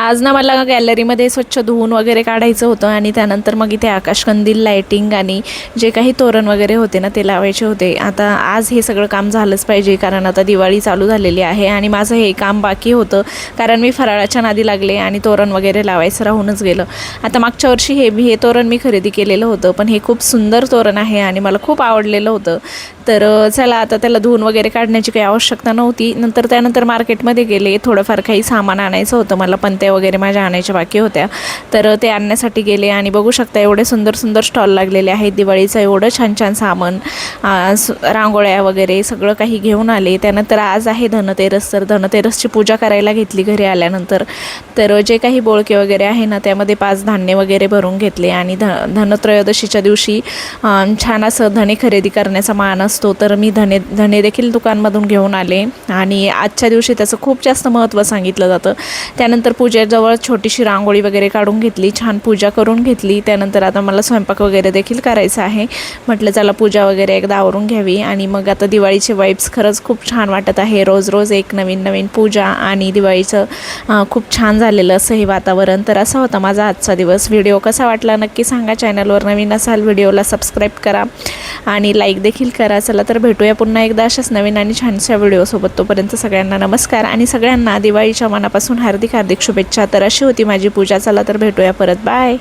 आज ना मला गॅलरीमध्ये स्वच्छ धुवून वगैरे काढायचं होतं आणि त्यानंतर मग इथे आकाशकंदील लाईटिंग आणि जे काही तोरण वगैरे होते ना ते लावायचे होते। आता आज हे सगळं काम झालंच पाहिजे कारण आता दिवाळी चालू झालेली आहे आणि माझं हे काम बाकी होतं कारण मी फराळाच्या नादी लागले आणि तोरण वगैरे लावायचं राहूनच गेलं। आता मागच्या वर्षी हे तोरण मी खरेदी केलेलं होतं, पण हे खूप सुंदर तोरण आहे आणि मला खूप आवडलेलं होतं। तर चला आता त्याला धुवून वगैरे काढण्याची काही आवश्यकता नव्हती। त्यानंतर मार्केटमध्ये गेले, थोडंफार काही सामान आणायचं होतं मला, पण ते वगैरे माझ्या आणायच्या बाकी होत्या, तर ते आणण्यासाठी गेले आणि बघू शकता एवढे सुंदर सुंदर स्टॉल लागलेले आहेत दिवाळीचं। एवढं छान छान सामान, रांगोळ्या वगैरे सगळं काही घेऊन आले। त्यानंतर आज आहे धनतेरस, तर धनतेरसची पूजा करायला घेतली घरी आल्यानंतर। तर जे काही बोळके वगैरे आहे ना त्यामध्ये 5 धान्य वगैरे भरून घेतले आणि धनत्रयोदशीच्या दिवशी छान असं धने खरेदी करण्याचा मान असतो, तर मी धने देखील दुकानमधून घेऊन आले आणि आजच्या दिवशी त्याचं खूप जास्त महत्त्व सांगितलं जातं। त्यानंतर पूजेजवळ छोटीशी रांगोळी वगैरे काढून घेतली, छान पूजा करून घेतली। त्यानंतर आता मला स्वयंपाक वगैरे देखील करायचा आहे, म्हटलं चला पूजा वगैरे एकदा आवरून घ्यावी आणि मग आता दिवाळीचे वाइब्स खरंच खूप छान वाटत आहे। रोज रोज एक नवीन नवीन पूजा आणि दिवाळीचं खूप छान झालेलं असं हे वातावरण। तर असा होता माझा आजचा दिवस। व्हिडिओ कसा वाटला नक्की सांगा, चॅनलवर नवीन असाल व्हिडिओला सबस्क्राईब करा आणि लाईक देखील करा। चला तर भेटूया पुन्हा एकदा अशाच नवीन आणि छानशा व्हिडिओसोबत। तोपर्यंत सगळ्यांना नमस्कार आणि सगळ्यांना दिवाळीच्या मनापासून हार्दिक हार्दिक शुभेच्छा। तर अशी होती माझी पूजा, चला तर भेटूया परत, बाय।